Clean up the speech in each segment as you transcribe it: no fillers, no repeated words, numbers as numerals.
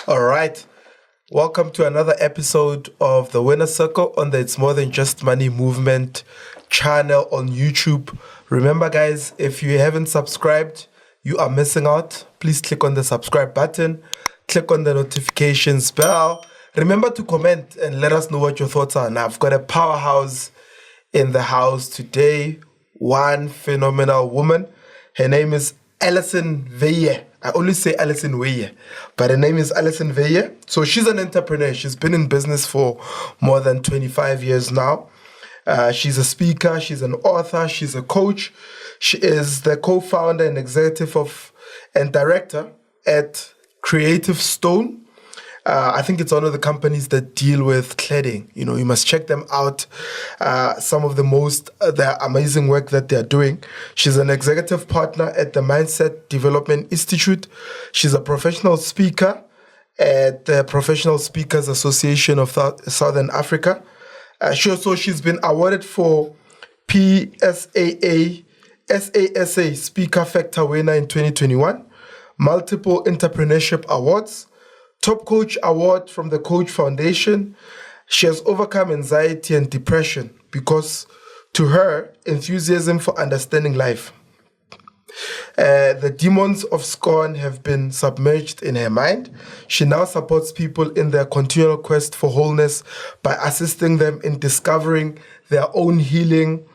All right. Welcome to another episode of the Winner Circle on the It's More Than Just Money movement channel on YouTube. Remember, guys, if you haven't subscribed, you are missing out. Please click on the subscribe button. Click on the notifications bell. Remember to comment and let us know what your thoughts are. Now, I've got a powerhouse in the house today. One phenomenal woman. Her name is Alison Weihe. I only say Alison Weihe, but her name is Alison Weihe. So she's an entrepreneur. She's been in business for more than 25 years now. She's a speaker. She's an author. She's a coach. She is the co-founder and executive and director at Creative Stone. I think it's one of the companies that deal with cladding. You know, you must check them out. Some of the amazing work that they're doing. She's an executive partner at the Mindset Development Institute. She's a professional speaker at the Professional Speakers Association of Southern Africa. She's been awarded for PSASA Speaker Factor winner in 2021, multiple entrepreneurship awards, Top Coach Award from the Coach Foundation. She has overcome anxiety and depression because, to her, enthusiasm for understanding life. The demons of scorn have been submerged in her mind. She now supports people in their continual quest for wholeness by assisting them in discovering their own healing,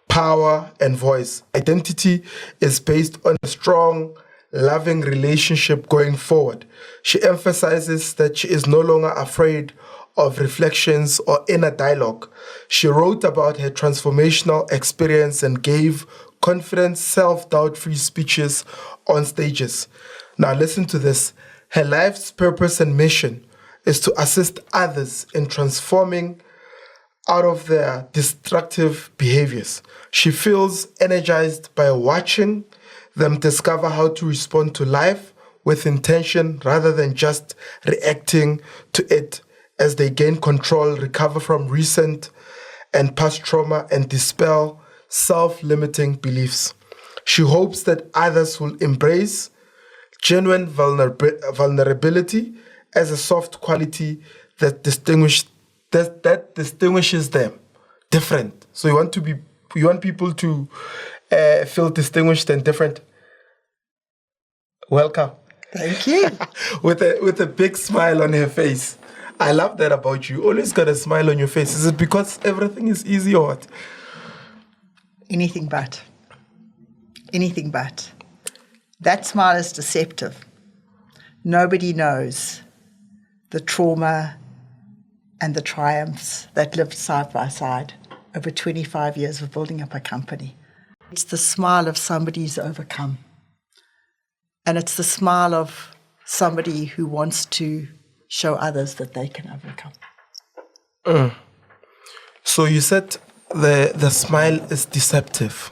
power, and voice. Identity is based on a strong, loving relationship going forward. She emphasizes that she is no longer afraid of reflections or inner dialogue. She wrote about her transformational experience and gave confident, self-doubt-free speeches on stages. Now listen to this. Her life's purpose and mission is to assist others in transforming out of their destructive behaviors. She feels energized by watching them discover how to respond to life with intention rather than just reacting to it as they gain control, recover from recent and past trauma, and dispel self-limiting beliefs. She hopes that others will embrace genuine vulnerability as a soft quality that distinguishes them different. So you want people to feel distinguished and different. Welcome. Thank you. with a big smile on her face. I love that about you. Always got a smile on your face. Is it because everything is easy or what? Anything but. Anything but. That smile is deceptive. Nobody knows the trauma and the triumphs that lived side by side over 25 years of building up a company. It's the smile of somebody who's overcome. And it's the smile of somebody who wants to show others that they can overcome. So you said the smile is deceptive.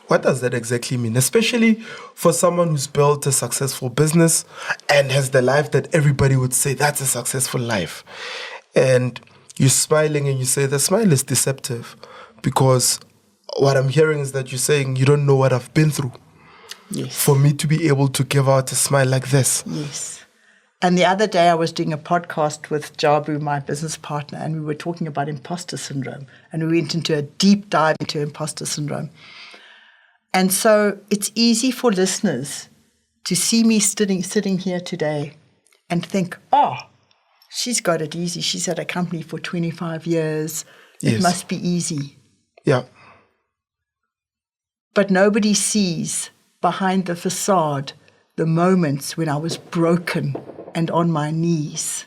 What does that exactly mean? Especially for someone who's built a successful business and has the life that everybody would say that's a successful life. And you're smiling and you say the smile is deceptive because what I'm hearing is that you're saying you don't know what I've been through. Yes. For me to be able to give out a smile like this. Yes. And the other day I was doing a podcast with Jabu, my business partner, and we were talking about imposter syndrome. And we went into a deep dive into imposter syndrome. And so it's easy for listeners to see me sitting here today and think, oh, she's got it easy. She's at a company for 25 years. Yes. It must be easy. Yeah. But nobody sees behind the facade the moments when I was broken and on my knees.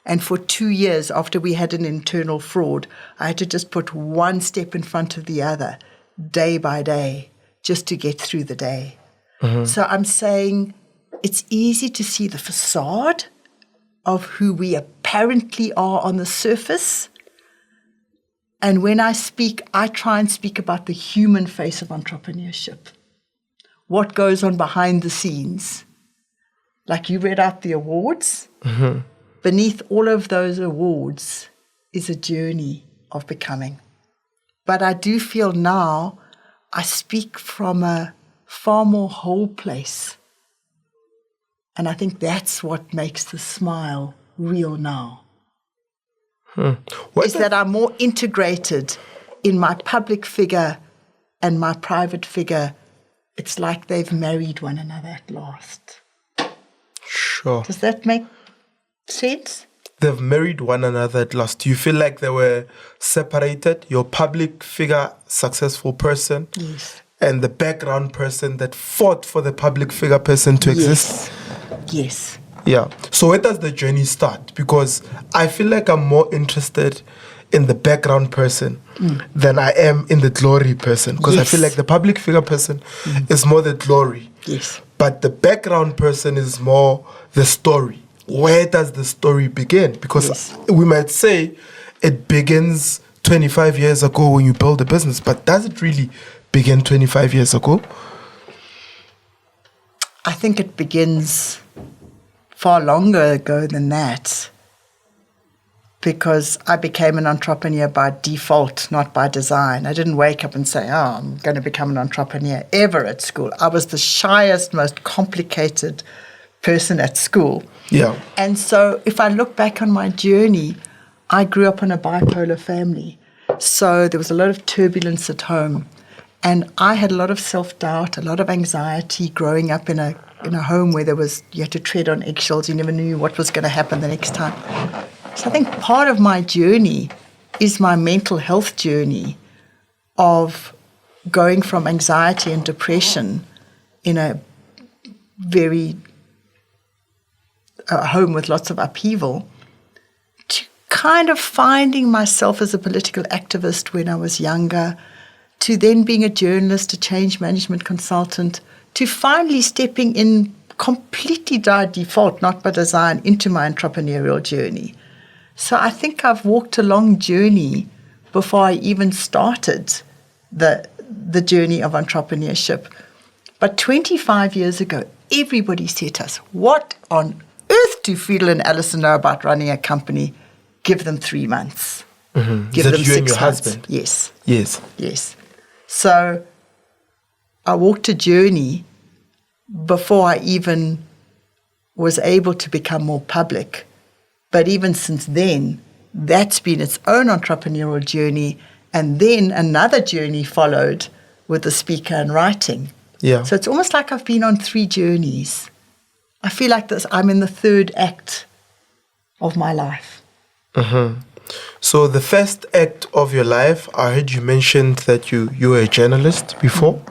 And for 2 years after we had an internal fraud, I had to just put one step in front of the other, day by day, just to get through the day. Mm-hmm. So I'm saying it's easy to see the facade of who we apparently are on the surface. And when I speak, I try and speak about the human face of entrepreneurship. What goes on behind the scenes. Like you read out the awards. Mm-hmm. Beneath all of those awards is a journey of becoming. But I do feel now I speak from a far more whole place And I think that's what makes the smile real now. Is that I'm more integrated in my public figure and my private figure. It's like they've married one another at last. Sure. Does that make sense? They've married one another at last. Do you feel like they were separated? Your public figure, successful person, yes, and the background person that fought for the public figure person to exist? Yes. Yeah. So where does the journey start? Because I feel like I'm more interested in the background person than I am in the glory person. Because I feel like the public figure person is more the glory. Yes. But the background person is more the story. Where does the story begin? Because we might say it begins 25 years ago when you build a business, but does it really begin 25 years ago? I think it begins far longer ago than that, because I became an entrepreneur by default, not by design. I didn't wake up and say, I'm going to become an entrepreneur ever at school. I was the shyest, most complicated person at school. Yeah. And so if I look back on my journey, I grew up in a bipolar family. So there was a lot of turbulence at home. And I had a lot of self-doubt, a lot of anxiety growing up in a home where you had to tread on eggshells. You never knew what was going to happen the next time. So I think part of my journey is my mental health journey of going from anxiety and depression in a very home with lots of upheaval to kind of finding myself as a political activist when I was younger, to then being a journalist, a change management consultant, to finally stepping in completely by default, not by design, into my entrepreneurial journey. So I think I've walked a long journey before I even started the journey of entrepreneurship. But 25 years ago, everybody said to us, what on earth do Friedel and Alison know about running a company? Give them 3 months. Mm-hmm. Give Is that them you 6 and your months. husband? Yes. Yes. Yes. So I walked a journey before I even was able to become more public. But even since then, that's been its own entrepreneurial journey. And then another journey followed with the speaker and writing. Yeah. So it's almost like I've been on 3 journeys. I feel like I'm in the 3rd act of my life. Mm-hmm. So the first act of your life, I heard you mentioned that you were a journalist before.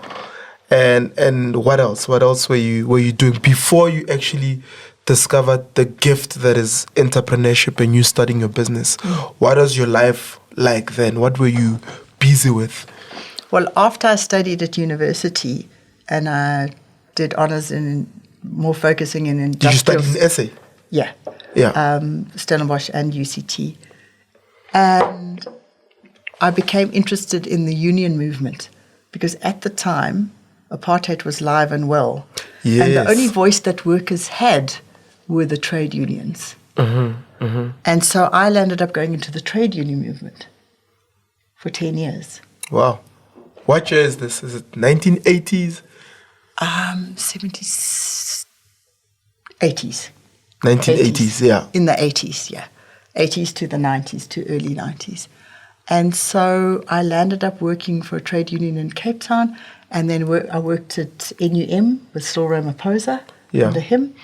And what else? What else were you doing before you actually discovered the gift that is entrepreneurship and you starting your business? What was your life like then? What were you busy with? Well, after I studied at university and I did honors in more focusing in industrial... Did you study in essay? Yeah. Yeah. Stellenbosch and UCT. And I became interested in the union movement because at the time, apartheid was live and well. Yes. And the only voice that workers had were the trade unions. Mm-hmm. Mm-hmm. And so I landed up going into the trade union movement for 10 years. Wow. What year is this? Is it 1980s? 70s, 80s. 1980s, yeah. In the 80s, yeah. 80s to the 90s, to early 90s. And so I landed up working for a trade union in Cape Town, and then I worked at NUM with Cyril Ramaphosa under him,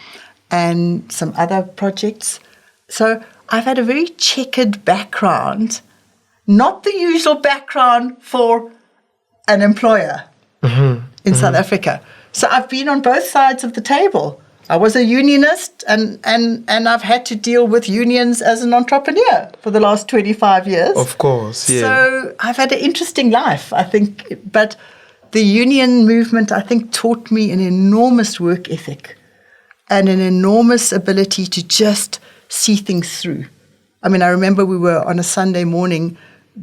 and some other projects. So I've had a very checkered background, not the usual background for an employer in South Africa. So I've been on both sides of the table. I was a unionist, and I've had to deal with unions as an entrepreneur for the last 25 years. Of course, yeah. So I've had an interesting life, I think. But the union movement, I think, taught me an enormous work ethic and an enormous ability to just see things through. I mean, I remember we were on a Sunday morning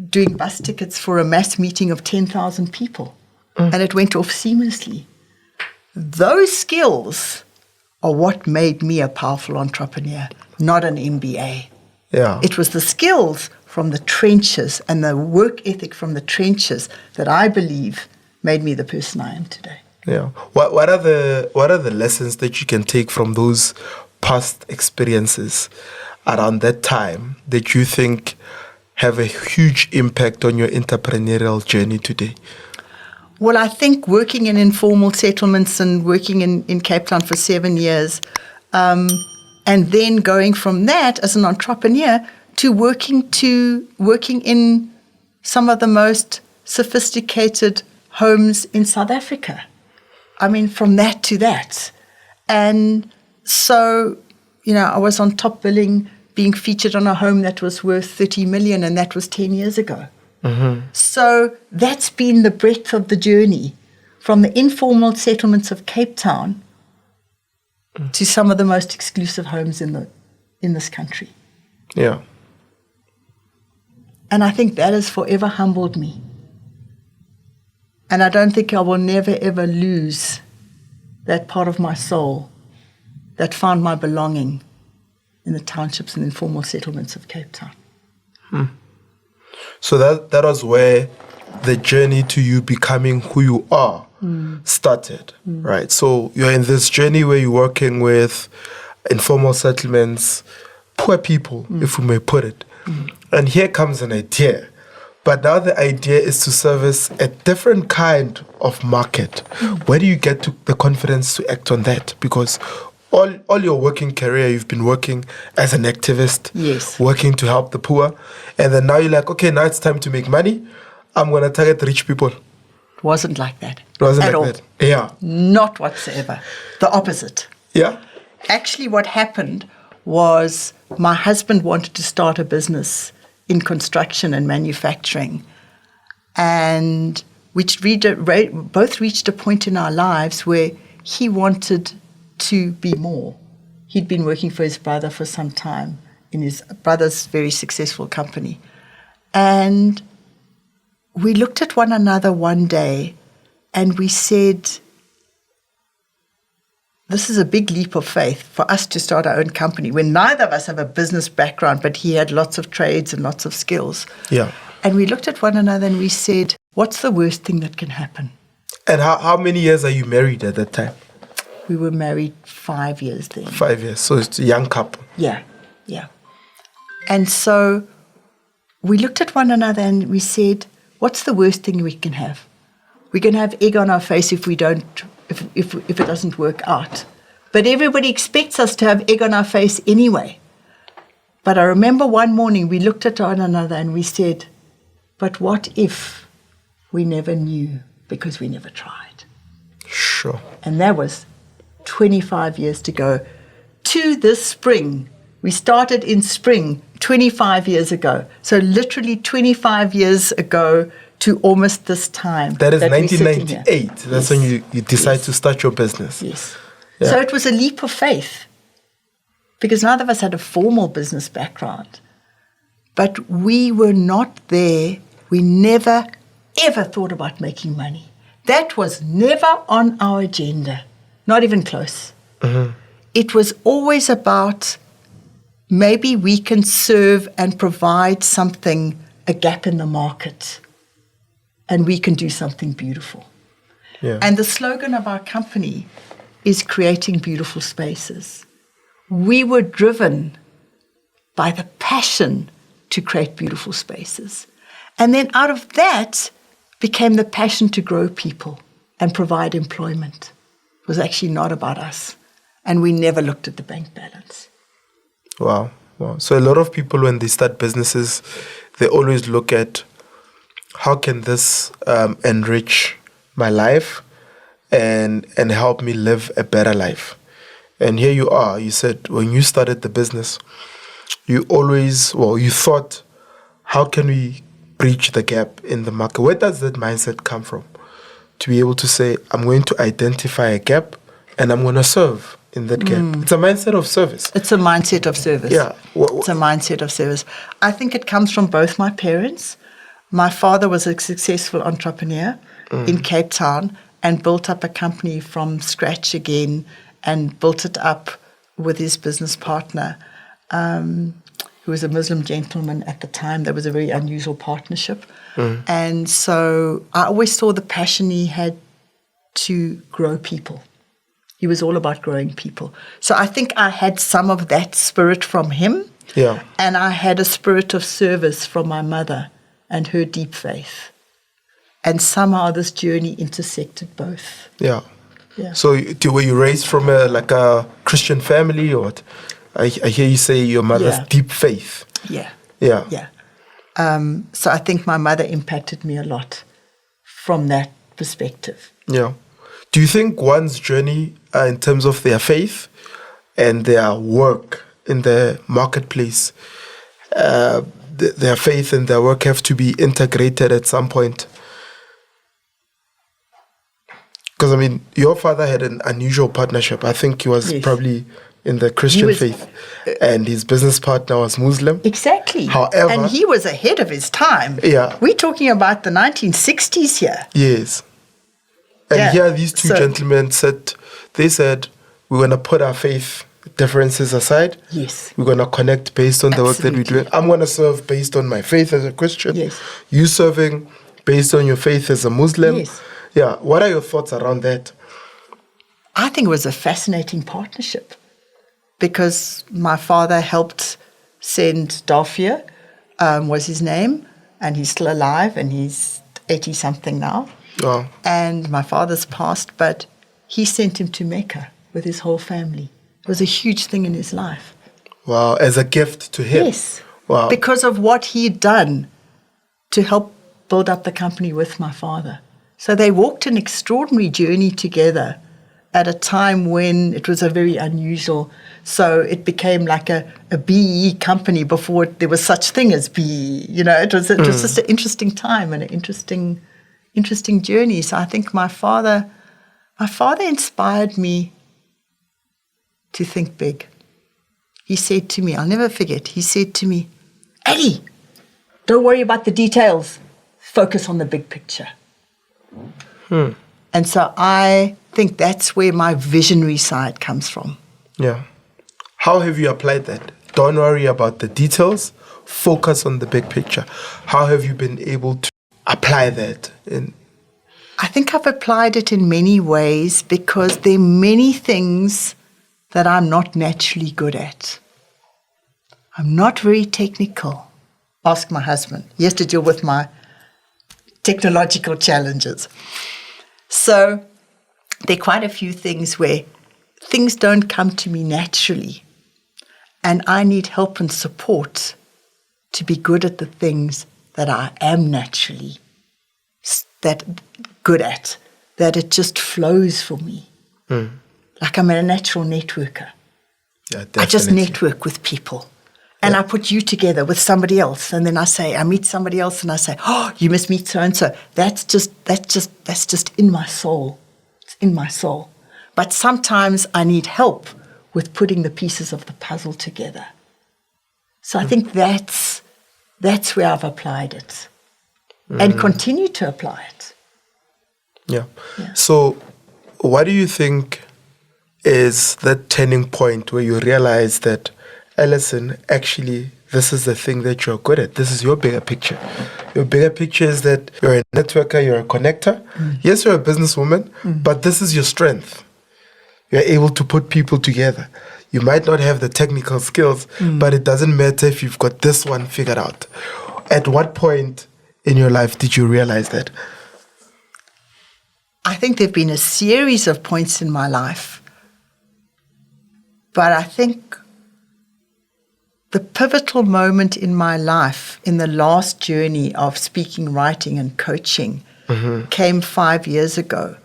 doing bus tickets for a mass meeting of 10,000 people, and it went off seamlessly. Those skills are what made me a powerful entrepreneur, not an MBA. Yeah. It was the skills from the trenches and the work ethic from the trenches that I believe made me the person I am today. Yeah. What are the lessons that you can take from those past experiences around that time that you think have a huge impact on your entrepreneurial journey today? Well, I think working in informal settlements and working in Cape Town for 7 years, and then going from that as an entrepreneur to working in some of the most sophisticated homes in South Africa. I mean, from that to that. And so, I was on top billing, being featured on a home that was worth 30 million, and that was 10 years ago. Mm-hmm. So that's been the breadth of the journey, from the informal settlements of Cape Town to some of the most exclusive homes in this country. Yeah. And I think that has forever humbled me. And I don't think I will never, ever lose that part of my soul that found my belonging in the townships and informal settlements of Cape Town. So that was where the journey to you becoming who you are started, right? So you're in this journey where you're working with informal settlements, poor people, if we may put it. And here comes an idea. But now the idea is to service a different kind of market. Where do you get the confidence to act on that? Because all your working career, you've been working as an activist, yes, working to help the poor. And then now you're like, okay, now it's time to make money. I'm going to target rich people. It wasn't like that. It wasn't at like all. that. Yeah. Not whatsoever. The opposite. Yeah. Actually, what happened was my husband wanted to start a business in construction and manufacturing, and both reached a point in our lives where he wanted to be more. He'd been working for his brother for some time in his brother's very successful company. And we looked at one another one day and we said, this is a big leap of faith for us to start our own company when neither of us have a business background, but he had lots of trades and lots of skills. Yeah. And we looked at one another and we said, what's the worst thing that can happen? And how many years are you married at that time? We were married 5 years then. 5 years. So it's a young couple. Yeah. And so we looked at one another and we said, what's the worst thing we can have? We can have egg on our face if it doesn't work out. But everybody expects us to have egg on our face anyway. But I remember one morning we looked at one another and we said, but what if we never knew because we never tried? Sure. And that was 25 years to go. To this spring, we started in spring 25 years ago. So literally 25 years ago to almost this time. That is 1998. That's yes. when you decide to start your business. Yes. Yeah. So it was a leap of faith because neither of us had a formal business background. But we were not there. We never, ever thought about making money. That was never on our agenda, not even close. Mm-hmm. It was always about maybe we can serve and provide something, a gap in the market, and we can do something beautiful. Yeah. And the slogan of our company is creating beautiful spaces. We were driven by the passion to create beautiful spaces. And then out of that became the passion to grow people and provide employment. It was actually not about us. And we never looked at the bank balance. Wow. So a lot of people, when they start businesses, they always look at how can this enrich my life and help me live a better life. And here you are. You said when you started the business, you thought, how can we bridge the gap in the market? Where does that mindset come from? To be able to say, I'm going to identify a gap and I'm going to serve in that gap. It's a mindset of service. It's a mindset of service. Yeah. It's a mindset of service. I think it comes from both my parents. My father was a successful entrepreneur in Cape Town and built up a company from scratch again and built it up with his business partner, who was a Muslim gentleman at the time. That was a very unusual partnership. And so I always saw the passion he had to grow people. He was all about growing people. So I think I had some of that spirit from him. Yeah. And I had a spirit of service from my mother and her deep faith. And somehow this journey intersected both. Yeah. Yeah. So were you raised from a Christian family, or what? I hear you say your mother's deep faith. Yeah. Yeah. Yeah. So I think my mother impacted me a lot from that perspective. Yeah. Do you think one's journey in terms of their faith and their work in the marketplace, their faith and their work have to be integrated at some point? Because, I mean, your father had an unusual partnership. I think he was probably in the Christian faith, and his business partner was Muslim. Exactly. However, and he was ahead of his time. Yeah. We're talking about the 1960s here. Yes. And here these two gentlemen said, we're going to put our faith differences aside. Yes. We're going to connect based on the work that we're doing. I'm going to serve based on my faith as a Christian. Yes. You serving based on your faith as a Muslim. Yes. Yeah. What are your thoughts around that? I think it was a fascinating partnership because my father helped send Dolphia, was his name, and he's still alive and he's 80-something now. Oh. And my father's passed, but he sent him to Mecca with his whole family. It was a huge thing in his life. Wow, as a gift to him. Yes. Wow. Because of what he'd done to help build up the company with my father. So they walked an extraordinary journey together at a time when it was a very unusual. So it became like a BE company before there was such thing as BE. You know, it was just an interesting time and an interesting journey. So I think my father inspired me to think big. He said to me, I'll never forget, he said to me, Eddie, don't worry about the details. Focus on the big picture. And so I think that's where my visionary side comes from. Yeah. How have you applied that? Don't worry about the details. Focus on the big picture. How have you been able to apply that? I think I've applied it in many ways because there are many things that I'm not naturally good at. I'm not very technical. Ask my husband. He has to deal with my technological challenges. So there are quite a few things where things don't come to me naturally. And I need help and support to be good at the things that I am naturally good at, that it just flows for me. Like I'm a natural networker. Yeah, definitely. I just network with people. And I put you together with somebody else. And then I meet somebody else and I say, oh, you must meet so-and-so. That's just in my soul. It's in my soul. But sometimes I need help with putting the pieces of the puzzle together. So I think that's where I've applied it and continue to apply it. Yeah. So what do you think is that turning point where you realize that, Alison, actually, this is the thing that you're good at. This is your bigger picture. Your bigger picture is that you're a networker, you're a connector. Yes, you're a businesswoman, but this is your strength. You're able to put people together. You might not have the technical skills, but it doesn't matter if you've got this one figured out. At what point in your life did you realize that? I think there have been a series of points in my life. But I think the pivotal moment in my life, in the last journey of speaking, writing, and coaching, came 5 years ago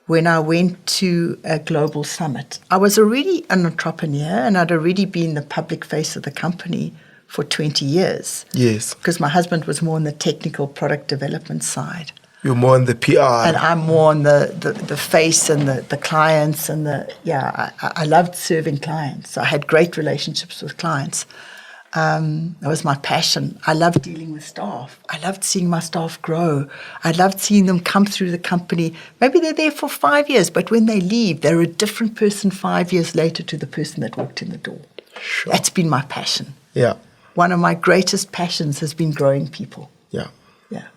when I went to a global summit. I was already an entrepreneur and I'd already been the public face of the company for 20 years. Yes. Because my husband was more on the technical product development side. You're more on the PR. And I'm more on the face and the clients and I loved serving clients. I had great relationships with clients. That was my passion. I loved dealing with staff. I loved seeing my staff grow. I loved seeing them come through the company. Maybe they're there for 5 years, but when they leave, they're a different person 5 years later to the person that walked in the door. Sure. That's been my passion. Yeah. One of my greatest passions has been growing people. Yeah. Yeah.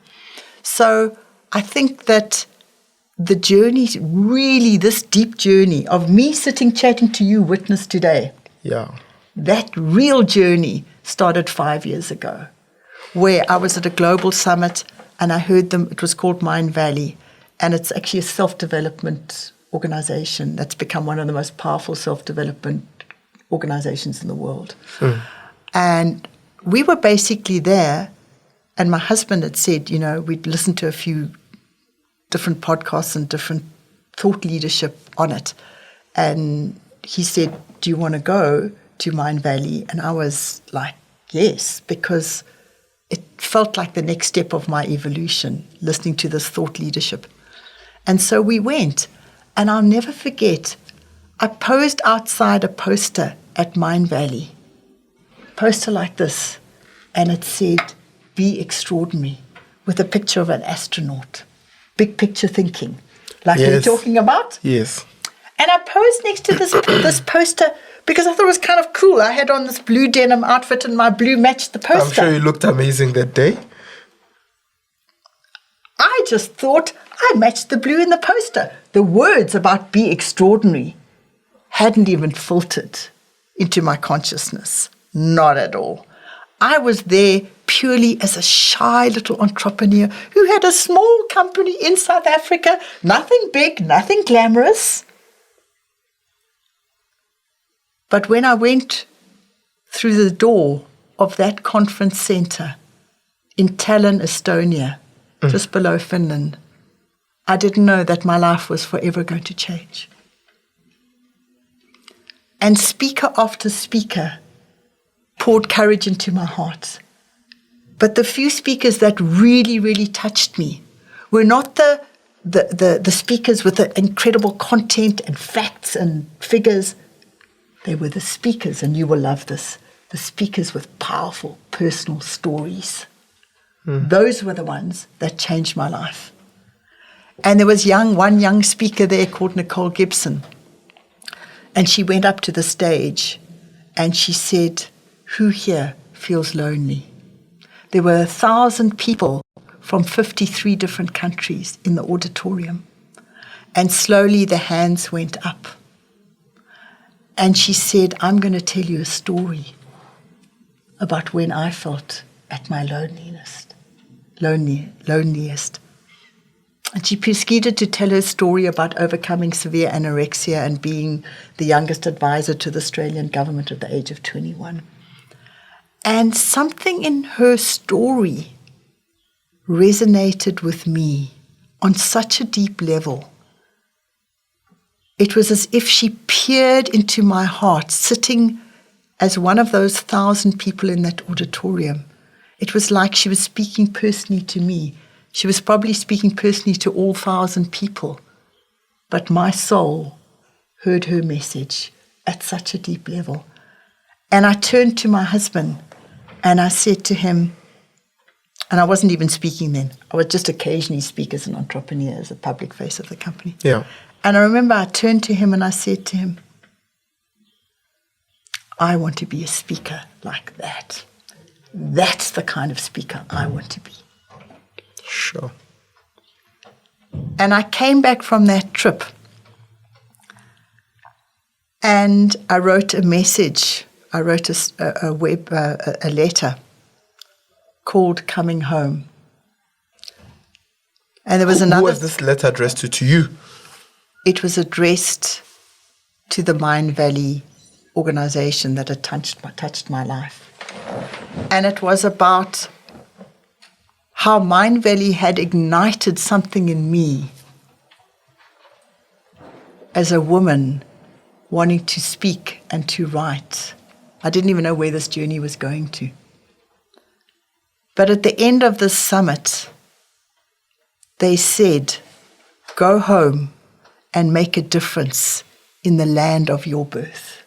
So I think that the journey, really this deep journey of me sitting chatting to you, Witness, today, that real journey started 5 years ago, where I was at a global summit and I heard them. It was called Mind Valley, and it's actually a self-development organization that's become one of the most powerful self-development organizations in the world. And we were basically there, and my husband had said, we'd listened to a few different podcasts and different thought leadership on it. And he said, do you want to go to Mind Valley? And I was like, yes, because it felt like the next step of my evolution, listening to this thought leadership. And so we went, and I'll never forget, I posed outside a poster at Mind Valley, poster like this, and it said, be extraordinary, with a picture of an astronaut. Big picture thinking, like we're talking about. Yes. And I posed next to this poster because I thought it was kind of cool. I had on this blue denim outfit and my blue matched the poster. I'm sure you looked amazing that day. I just thought I matched the blue in the poster. The words about be extraordinary hadn't even filtered into my consciousness. Not at all. I was there purely as a shy little entrepreneur who had a small company in South Africa, nothing big, nothing glamorous. But when I went through the door of that conference center in Tallinn, Estonia, just below Finland, I didn't know that my life was forever going to change. And speaker after speaker poured courage into my heart. But the few speakers that really, really touched me were not the speakers with the incredible content and facts and figures. They were the speakers, and you will love this, the speakers with powerful personal stories. Those were the ones that changed my life. And there was one young speaker there called Nicole Gibson. And she went up to the stage and she said, who here feels lonely? There were 1,000 people from 53 different countries in the auditorium. And slowly the hands went up. And she said, I'm going to tell you a story about when I felt at my loneliest. And she proceeded to tell her story about overcoming severe anorexia and being the youngest advisor to the Australian government at the age of 21. And something in her story resonated with me on such a deep level. It was as if she peered into my heart, sitting as one of those 1,000 people in that auditorium. It was like she was speaking personally to me. She was probably speaking personally to all 1,000 people. But my soul heard her message at such a deep level. And I turned to my husband and I said to him, and I wasn't even speaking then. I would just occasionally speak as an entrepreneur, as a public face of the company. Yeah. And I remember I turned to him and I said to him, I want to be a speaker like that. That's the kind of speaker I want to be. Sure. And I came back from that trip and I wrote a message. I wrote a letter called Coming Home. And there was another. Who was this letter addressed to you? It was addressed to the Mind Valley organization that had touched my life. And it was about how Mind Valley had ignited something in me as a woman wanting to speak and to write. I didn't even know where this journey was going to. But at the end of this summit, they said, go home and make a difference in the land of your birth.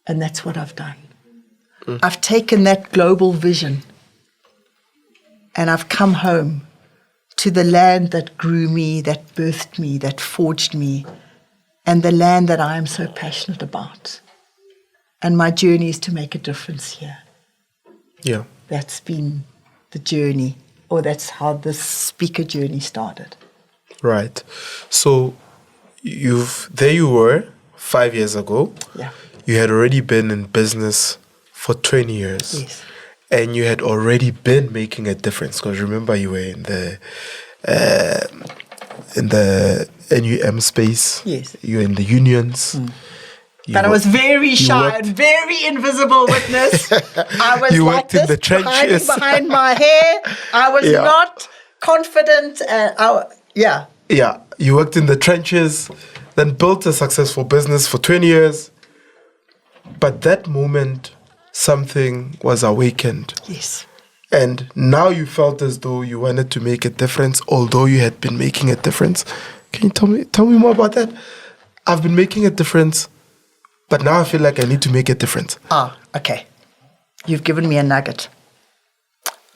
And that's what I've done. I've taken that global vision and I've come home to the land that grew me, that birthed me, that forged me, and the land that I am so passionate about. And my journey is to make a difference here. Yeah. That's been the journey or that's how this speaker journey started. Right. So there you were 5 years ago. Yeah. You had already been in business for 20 years. Yes. And you had already been making a difference, because remember you were in the NUM space. Yes. You were in the unions. But I was very shy and very invisible, witness. I was You like worked in this, the trenches. behind my hair. I was Yeah. not confident. Yeah, you worked in the trenches, then built a successful business for 20 years. But that moment, something was awakened. Yes. And now you felt as though you wanted to make a difference, although you had been making a difference. Can you tell me more about that? I've been making a difference, but now I feel like I need to make a difference. Okay. You've given me a nugget.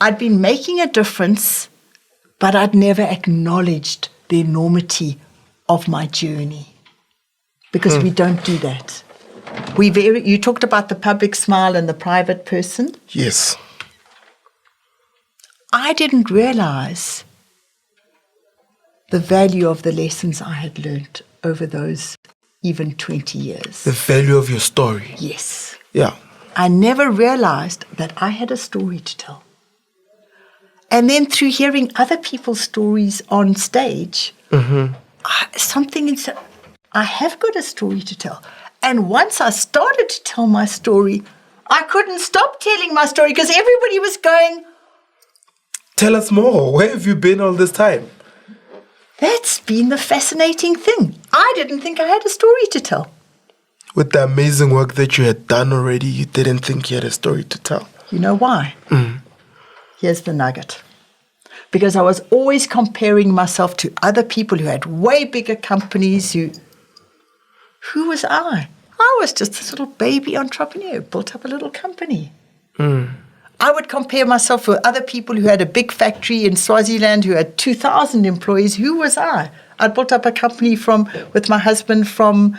I'd been making a difference, but I'd never acknowledged the enormity of my journey, because we don't do that. You talked about the public smile and the private person. Yes. I didn't realize the value of the lessons I had learned over those even 20 years. The value of your story. Yes. Yeah. I never realized that I had a story to tell. And then through hearing other people's stories on stage, something inside, I have got a story to tell. And once I started to tell my story, I couldn't stop telling my story because everybody was going, Tell us more. Where have you been all this time? that's been the fascinating thing. I didn't think I had a story to tell. With the amazing work that you had done already, you didn't think you had a story to tell. You know why? Here's the nugget. Because I was always comparing myself to other people who had way bigger companies. Who was I? I was just this little baby entrepreneur, built up a little company. I would compare myself with other people who had a big factory in Swaziland who had 2,000 employees. Who was I? I'd built up a company with my husband from,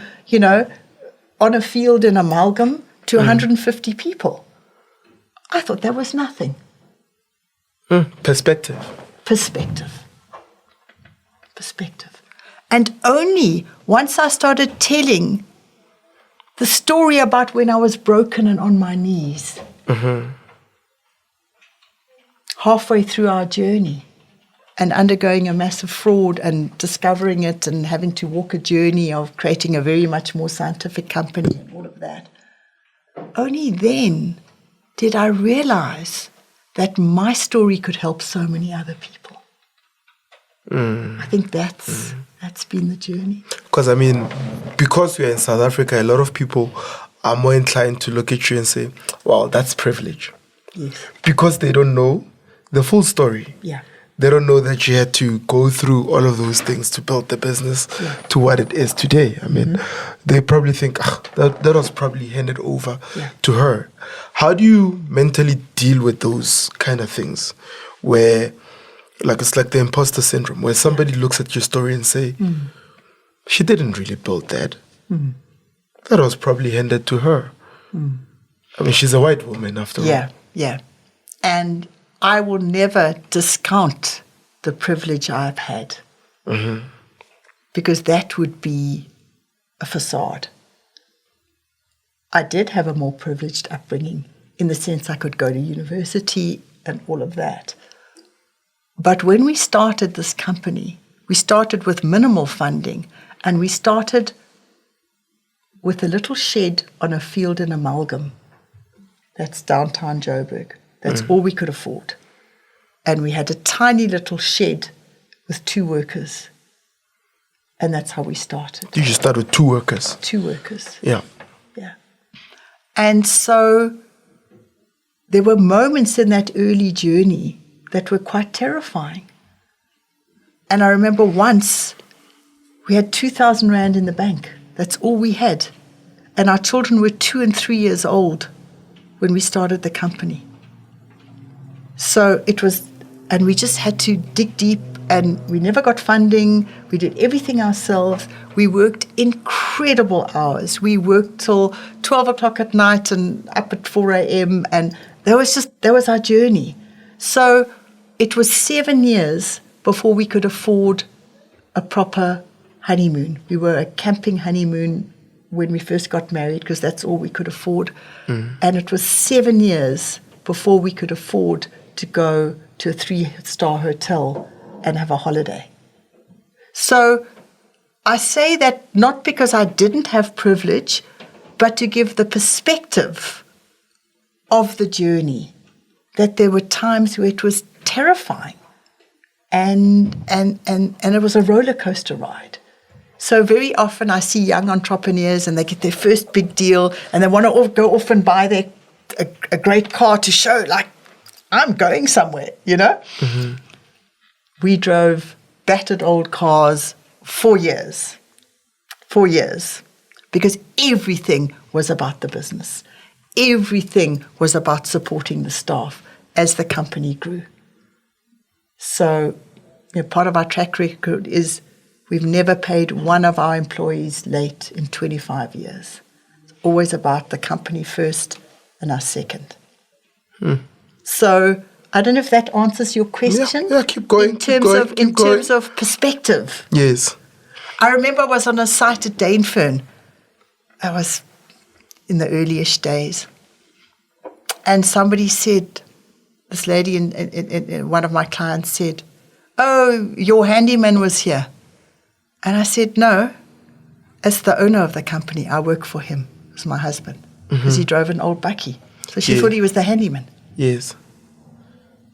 on a field in Amalgam to 150 people. I thought that was nothing. Perspective. And only once I started telling the story about when I was broken and on my knees, halfway through our journey and undergoing a massive fraud and discovering it and having to walk a journey of creating a very much more scientific company and all of that, only then did I realize that my story could help so many other people. I think that's been the journey. Because we're in South Africa, a lot of people are more inclined to look at you and say, well, that's privilege. Yes. Because they don't know the full story. Yeah. They don't know that you had to go through all of those things to build the business to what it is today. They probably think, that was probably handed over to her. How do you mentally deal with those kind of things where, it's like the imposter syndrome, where somebody looks at your story and say, she didn't really build that. That was probably handed to her. She's a white woman after all. Yeah. And I will never discount the privilege I've had, because that would be a facade. I did have a more privileged upbringing in the sense I could go to university and all of that. But when we started this company, we started with minimal funding, and we started with a little shed on a field in Amalgam. That's downtown Joburg. That's all we could afford. And we had a tiny little shed with 2 workers. And that's how we started. You just started with 2 workers? 2 workers. Yeah. And so there were moments in that early journey that were quite terrifying. And I remember once we had 2,000 Rand in the bank. That's all we had. And our children were 2 and 3 years old when we started the company. So it was, and we just had to dig deep, and we never got funding. We did everything ourselves. We worked incredible hours. We worked till 12 o'clock at night and up at 4 a.m. And that was our journey. So it was 7 years before we could afford a proper honeymoon. We were a camping honeymoon when we first got married because that's all we could afford. And it was 7 years before we could afford to go to a 3-star hotel and have a holiday. So I say that not because I didn't have privilege, but to give the perspective of the journey, that there were times where it was terrifying and it was a roller coaster ride. So very often I see young entrepreneurs and they get their first big deal and they want to go off and buy a great car to show, like, I'm going somewhere, you know? Mm-hmm. We drove battered old cars 4 years. 4 years. Because everything was about the business. Everything was about supporting the staff as the company grew. So, part of our track record is we've never paid one of our employees late in 25 years. It's always about the company first and us second. So I don't know if that answers your question. Yeah, keep going. In terms of perspective. Yes. I remember I was on a site at Dainfern. I was in the early-ish days. And somebody said, this lady, in one of my clients said, "Oh, your handyman was here." And I said, "No, as the owner of the company, I work for him. It's my husband." Because he drove an old bakkie. So she thought he was the handyman. Yes.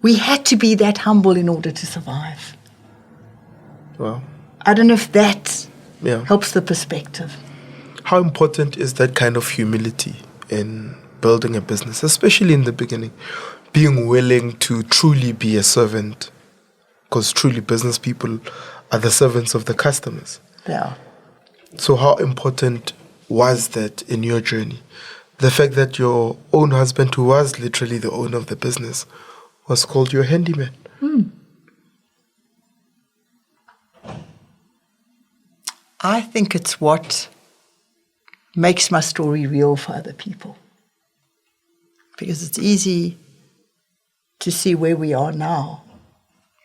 We had to be that humble in order to survive. Wow. I don't know if that helps the perspective. How important is that kind of humility in building a business, especially in the beginning? Being willing to truly be a servant, because truly business people are the servants of the customers. They are. So how important was that in your journey? The fact that your own husband, who was literally the owner of the business, was called your handyman. I think it's what makes my story real for other people. Because it's easy to see where we are now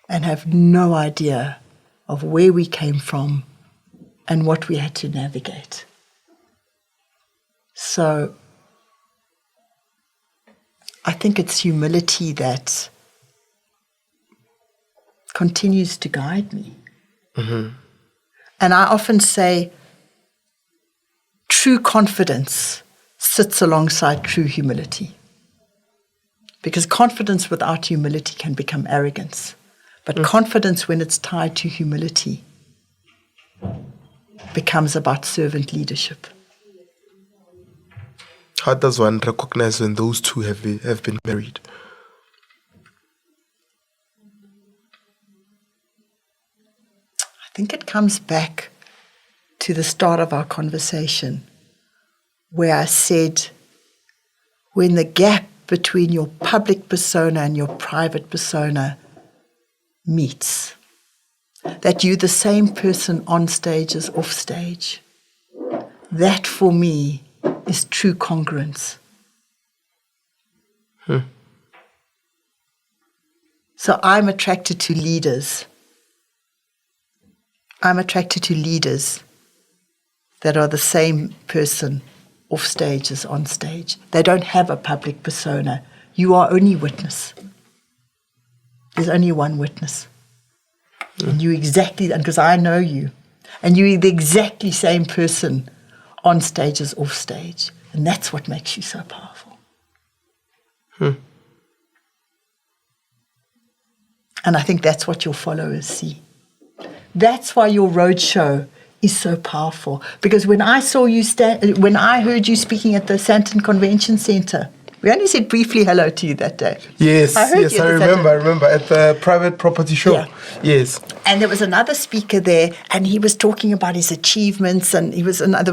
and have no idea of where we came from and what we had to navigate. So I think it's humility that continues to guide me. And I often say true confidence sits alongside true humility. Because confidence without humility can become arrogance. But confidence, when it's tied to humility, becomes about servant leadership. How does one recognize when those two have been married? I think it comes back to the start of our conversation, where I said, when the gap between your public persona and your private persona meets, that you're the same person on stage as off stage. That for me is true congruence. So I'm attracted to leaders. I'm attracted to leaders that are the same person off stage as on stage. They don't have a public persona. You are only witness. There's only one witness. And you exactly, and because I know you, and you're the exactly same person on stage as off stage. And that's what makes you so powerful. And I think that's what your followers see. That's why your roadshow is so powerful. Because when I saw you when I heard you speaking at the Sandton Convention Centre, we only said briefly hello to you that day. Yes, I remember at the private property show. Yeah. Yes. And there was another speaker there, and he was talking about his achievements, and there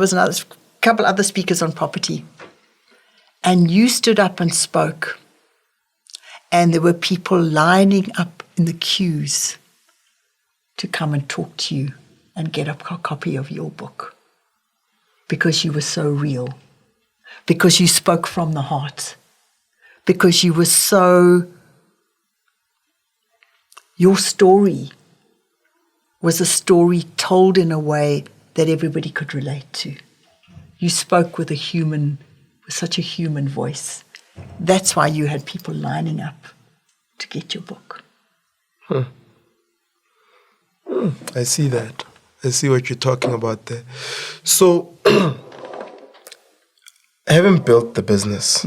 was another couple other speakers on property. And you stood up and spoke, and there were people lining up in the queues to come and talk to you and get a copy of your book, because you were so real, because you spoke from the heart, because you were so your story was a story told in a way that everybody could relate to. You spoke with such a human voice. That's why you had people lining up to get your book. I see that. I see what you're talking about there. So, having built the business,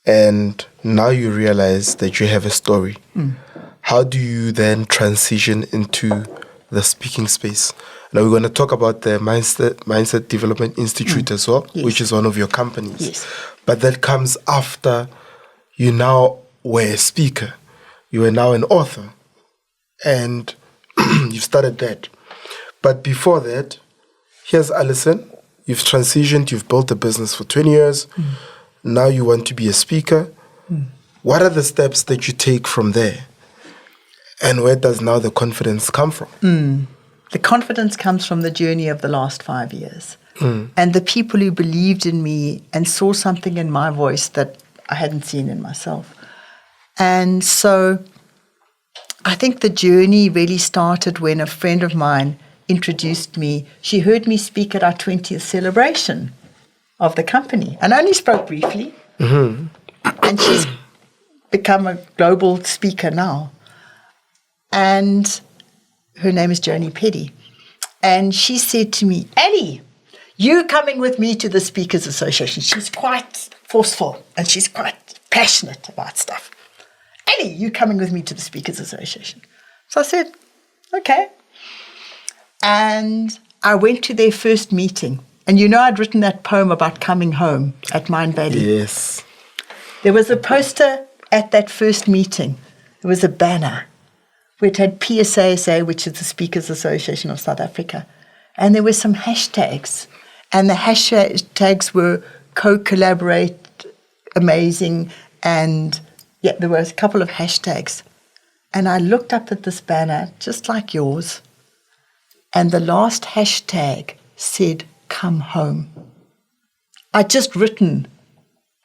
and now you realize that you have a story, how do you then transition into the speaking space? Now, we're going to talk about the Mindset Development Institute as well, Yes. which is one of your companies. Yes. But that comes after you now were a speaker. You are now an author. And you've started that. But before that, here's Alison. You've transitioned, you've built a business for 20 years. Now you want to be a speaker. What are the steps that you take from there? And where does now the confidence come from? The confidence comes from the journey of the last 5 years. And the people who believed in me and saw something in my voice that I hadn't seen in myself. And so I think the journey really started when a friend of mine introduced me. She heard me speak at our 20th celebration of the company. And I only spoke briefly. And she's become a global speaker now. And her name is Joni Petty. And she said to me, "Ellie, you coming with me to the Speakers Association." She's quite forceful and she's quite passionate about stuff. "Ellie, you coming with me to the Speakers Association?" So I said, okay. And I went to their first meeting. And I'd written that poem about coming home at Mine Valley. Yes. There was a poster at that first meeting. There was a banner which had PSASA, which is the Speakers Association of South Africa. And there were some hashtags. And the hashtags were co-collaborate, amazing, and there were a couple of hashtags. And I looked up at this banner, just like yours, and the last hashtag said, "Come home." I'd just written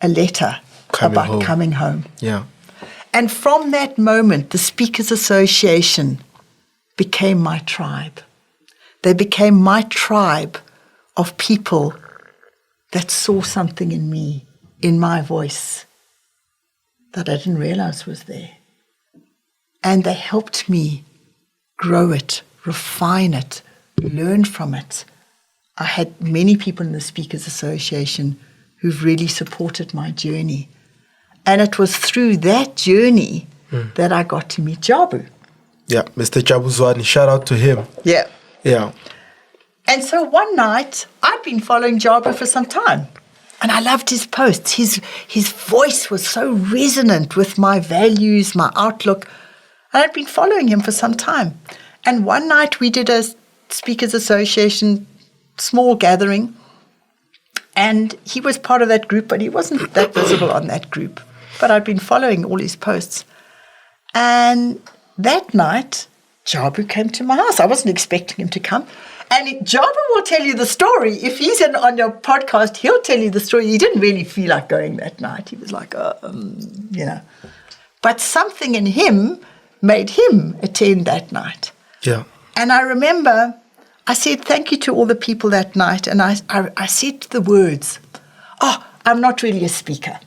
a letter about coming home. Yeah. And from that moment, the Speakers Association became my tribe. They became my tribe of people that saw something in me, in my voice, that I didn't realize was there. And they helped me grow it, refine it, learn from it. I had many people in the Speakers Association who've really supported my journey. And it was through that journey that I got to meet Jabu. Yeah, Mr. Jabu Zwani, shout out to him. Yeah. Yeah. And so one night, I'd been following Jabu for some time. And I loved his posts. His voice was so resonant with my values, my outlook. And I'd been following him for some time. And one night we did a Speakers Association small gathering. And he was part of that group, but he wasn't that visible on that group. But I'd been following all his posts. And that night, Jabu came to my house. I wasn't expecting him to come. And Jabu will tell you the story. If he's on your podcast, he'll tell you the story. He didn't really feel like going that night. He was like, But something in him made him attend that night. Yeah. And I remember I said thank you to all the people that night. And I said the words, I'm not really a speaker.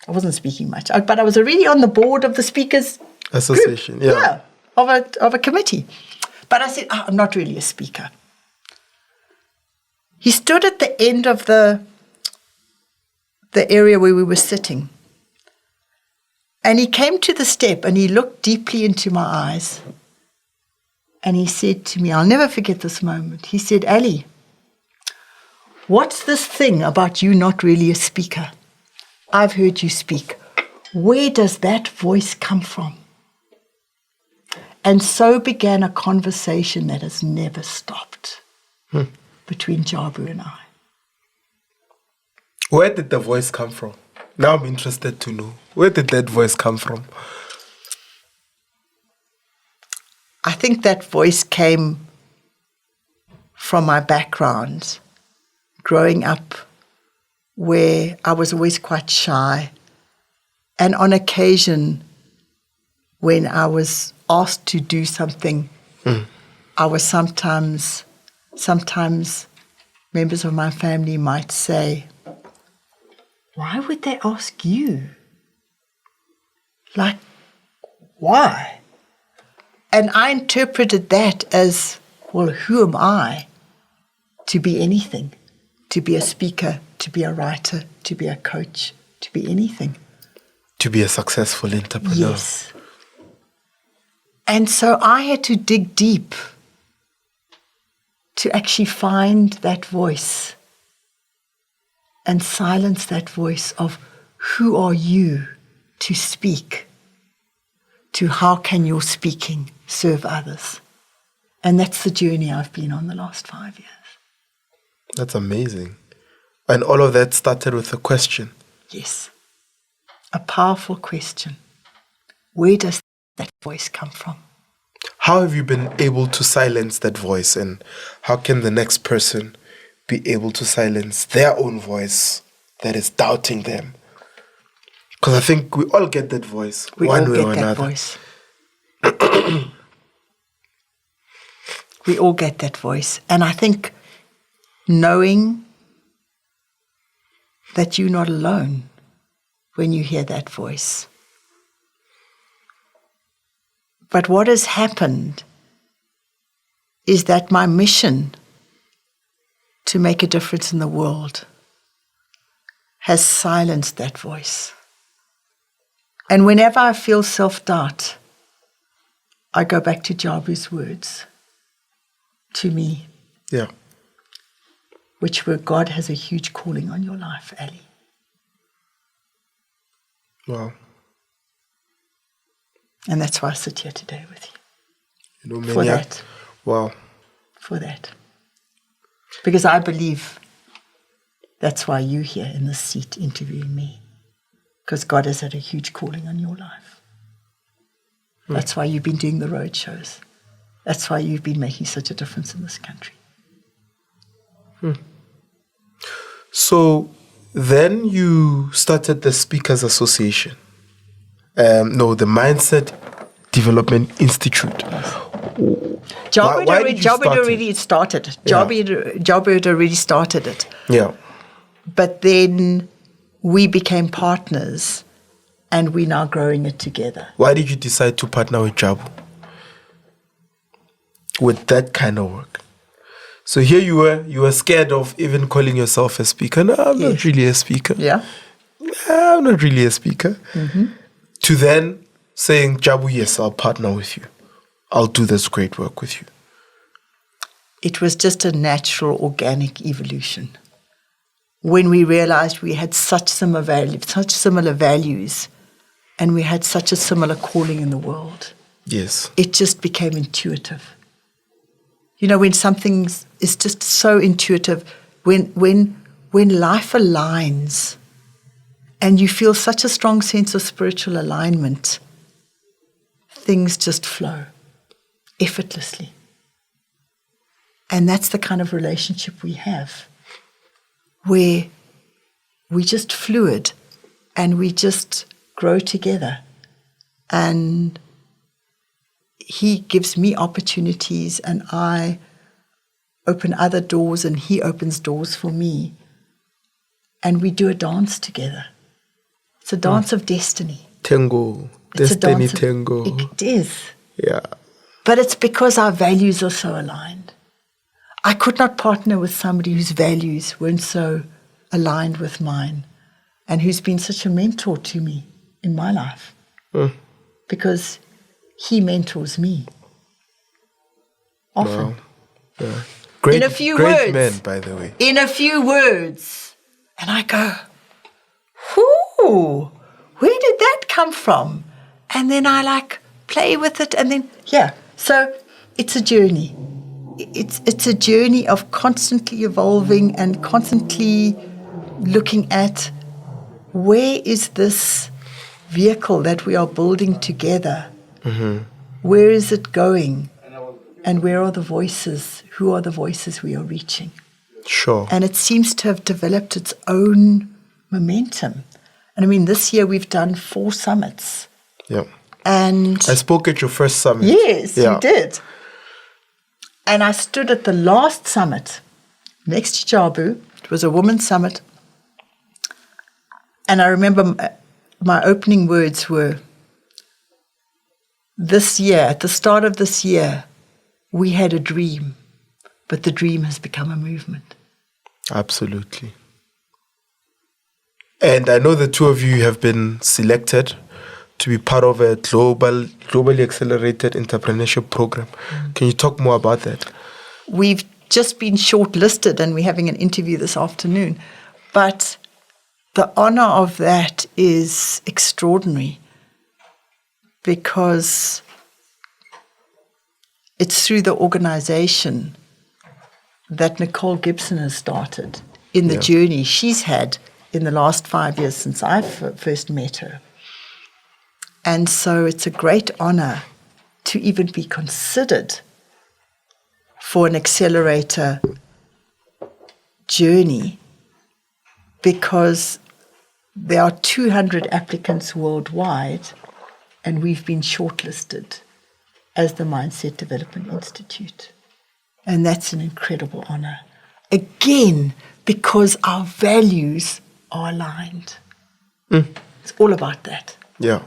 I wasn't speaking much. But I was already on the board of the Speakers Association. group. Yeah. Of a committee. But I said, I'm not really a speaker. He stood at the end of the area where we were sitting. And he came to the step and he looked deeply into my eyes. And he said to me, I'll never forget this moment. He said, "Ali, what's this thing about you not really a speaker? I've heard you speak. Where does that voice come from?" And so began a conversation that has never stopped between Jabu and I. Where did the voice come from? Now I'm interested to know. Where did that voice come from? I think that voice came from my background, growing up where I was always quite shy. And on occasion, when I was asked to do something, I was sometimes members of my family might say, why would they ask you? Like, why? And I interpreted that as, well, who am I to be anything? To be a speaker, to be a writer, to be a coach, to be anything. To be a successful entrepreneur. Yes. And so I had to dig deep to actually find that voice and silence that voice of who are you to speak, to how can your speaking serve others. And that's the journey I've been on the last 5 years. That's amazing. And all of that started with a question. Yes. A powerful question. Where does that voice come from? How have you been able to silence that voice, and how can the next person be able to silence their own voice that is doubting them? Because I think we all get that voice, one way or another. We all get that voice. And I think knowing that you're not alone when you hear that voice. But what has happened is that my mission to make a difference in the world has silenced that voice. And whenever I feel self-doubt, I go back to Jabu's words to me. Yeah. Which were, God has a huge calling on your life, Ali. Wow. And that's why I sit here today with you. You know, for that. Wow. For that. Because I believe that's why you're here in this seat interviewing me. Because God has had a huge calling on your life. That's why you've been doing the road shows. That's why you've been making such a difference in this country. So then you started the Speakers Association. The Mindset Development Institute. Job had already started it. Yeah. But then we became partners and we're now growing it together. Why did you decide to partner with Jabu? With that kind of work? So here you were scared of even calling yourself a speaker. No, I'm not really a speaker. Yeah. I'm not really a speaker. To then saying, Jabu, yes, I'll partner with you. I'll do this great work with you. It was just a natural, organic evolution. When we realized we had such similar values, and we had such a similar calling in the world. Yes. It just became intuitive. You know, when something is just so intuitive, when life aligns and you feel such a strong sense of spiritual alignment, things just flow effortlessly. And that's the kind of relationship we have, where we just fluid and we just grow together. And he gives me opportunities and I open other doors and he opens doors for me. And we do a dance together. It's a dance of destiny. Tango. Destiny tango. It is. Yeah. But it's because our values are so aligned. I could not partner with somebody whose values weren't so aligned with mine and who's been such a mentor to me in my life. Because he mentors me often. Wow. Yeah. Great, in a few great words. men, by the way. In a few words. And I go, whoo, where did that come from? And then I play with it and then, So it's a journey. It's a journey of constantly evolving and constantly looking at where is this vehicle that we are building together? Where is it going? And where are the voices? Who are the voices we are reaching? Sure. And it seems to have developed its own momentum. And I mean, this year we've done 4 summits. Yeah. And I spoke at your first summit. yes, Yeah. you did. And I stood at the last summit next to Jabu. It was a women's summit. And I remember my opening words were, this year, at the start of this year, we had a dream, but the dream has become a movement. Absolutely. And I know the two of you have been selected to be part of a globally accelerated entrepreneurship program. Can you talk more about that? We've just been shortlisted and we're having an interview this afternoon. But the honor of that is extraordinary because it's through the organization that Nicole Gibson has started in the journey she's had in the last 5 years since I first met her. And so it's a great honor to even be considered for an accelerator journey because there are 200 applicants worldwide and we've been shortlisted as the Mindset Development Institute. And that's an incredible honor. Again, because our values are aligned. It's all about that. Yeah.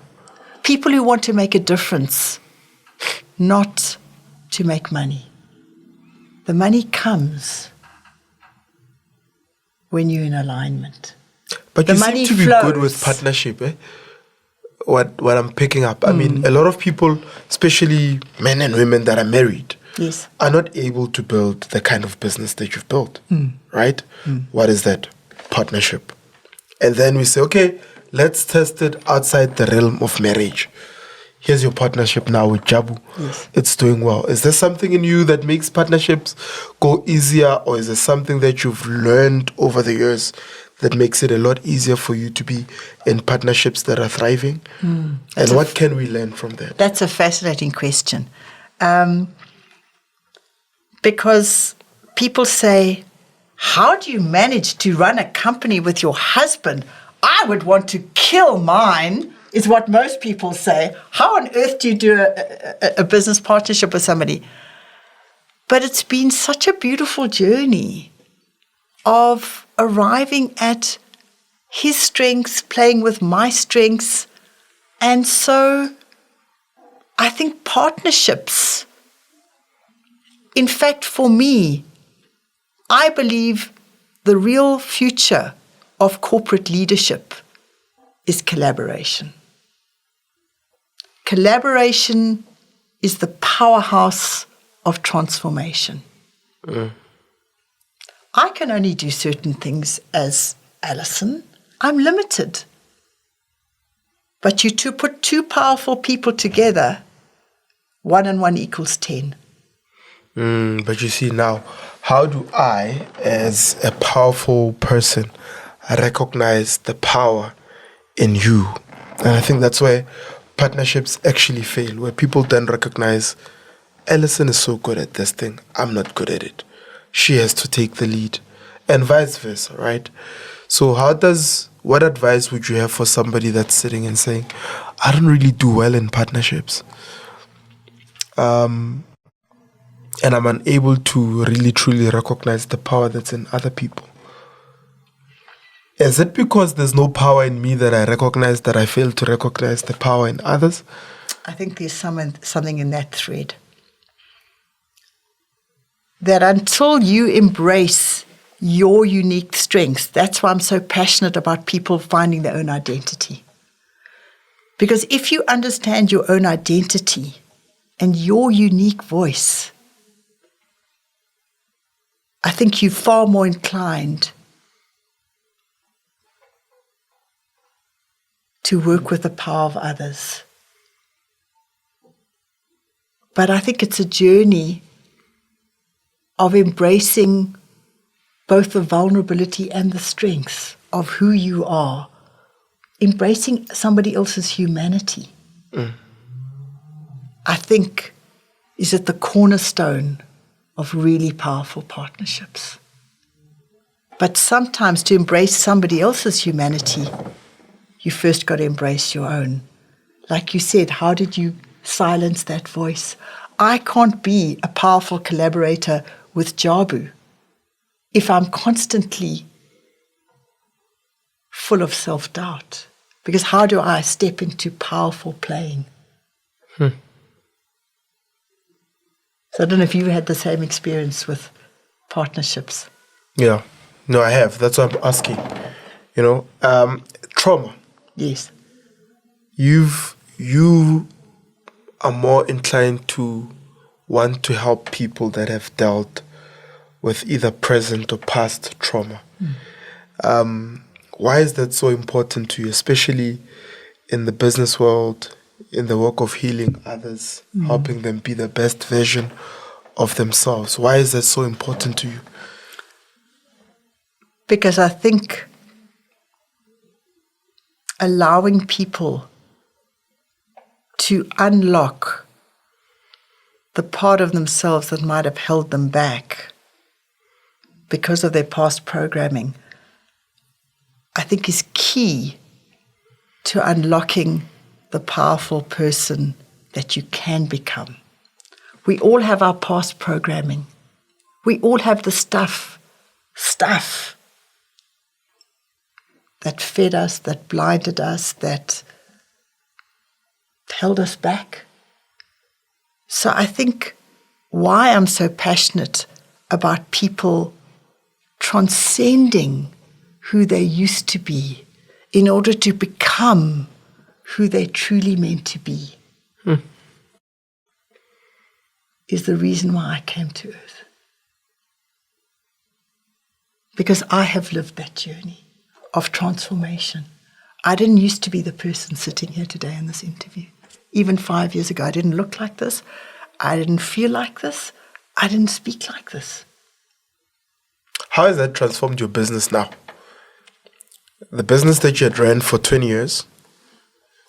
People who want to make a difference, not to make money. The money comes when you're in alignment. But The you money seem to be good with flows. partnership, eh? What I'm picking up. I mean, a lot of people, especially men and women that are married, Yes. are not able to build the kind of business that you've built, right? What is that? Partnership. And then we say, okay, let's test it outside the realm of marriage. Here's your partnership now with Jabu. Yes. It's doing well. Is there something in you that makes partnerships go easier, or is there something that you've learned over the years that makes it a lot easier for you to be in partnerships that are thriving? And what can we learn from that? That's a fascinating question. Because people say, how do you manage to run a company with your husband? I would want to kill mine, is what most people say. How on earth do you do a business partnership with somebody? But it's been such a beautiful journey of arriving at his strengths, playing with my strengths. And so I think partnerships, in fact, for me, I believe the real future of corporate leadership is collaboration. Collaboration is the powerhouse of transformation. I can only do certain things as Alison. I'm limited. But you put two powerful people together, 1 and 1 equals 10. But you see now, how do I, as a powerful person, recognize the power in you? And I think that's where partnerships actually fail, where people then recognize, Alison is so good at this thing, I'm not good at it. She has to take the lead, and vice versa, right? So what advice would you have for somebody that's sitting and saying, I don't really do well in partnerships? And I'm unable to really truly recognize the power that's in other people. Is it because there's no power in me that I recognize that I fail to recognize the power in others? I think there's something in that thread. That until you embrace your unique strengths, that's why I'm so passionate about people finding their own identity. Because if you understand your own identity and your unique voice, I think you're far more inclined to work with the power of others. But I think it's a journey of embracing both the vulnerability and the strengths of who you are, embracing somebody else's humanity. I think is at the cornerstone of really powerful partnerships. But sometimes to embrace somebody else's humanity, you first got to embrace your own. Like you said, how did you silence that voice? I can't be a powerful collaborator with Jabu if I'm constantly full of self-doubt. Because how do I step into powerful playing? So I don't know if you had the same experience with partnerships. Yeah. No, I have. That's what I'm asking. Trauma. Yes. You are more inclined to want to help people that have dealt with either present or past trauma. Why is that so important to you, especially in the business world, in the work of healing others, helping them be the best version of themselves? Why is that so important to you? Because I think allowing people to unlock the part of themselves that might have held them back because of their past programming, I think is key to unlocking the powerful person that you can become. We all have our past programming. We all have the stuff that fed us, that blinded us, that held us back. So I think why I'm so passionate about people transcending who they used to be in order to become who they truly meant to be is the reason why I came to Earth. Because I have lived that journey of transformation. I didn't used to be the person sitting here today in this interview. Even 5 years ago, I didn't look like this. I didn't feel like this. I didn't speak like this. How has that transformed your business now? The business that you had ran for 20 years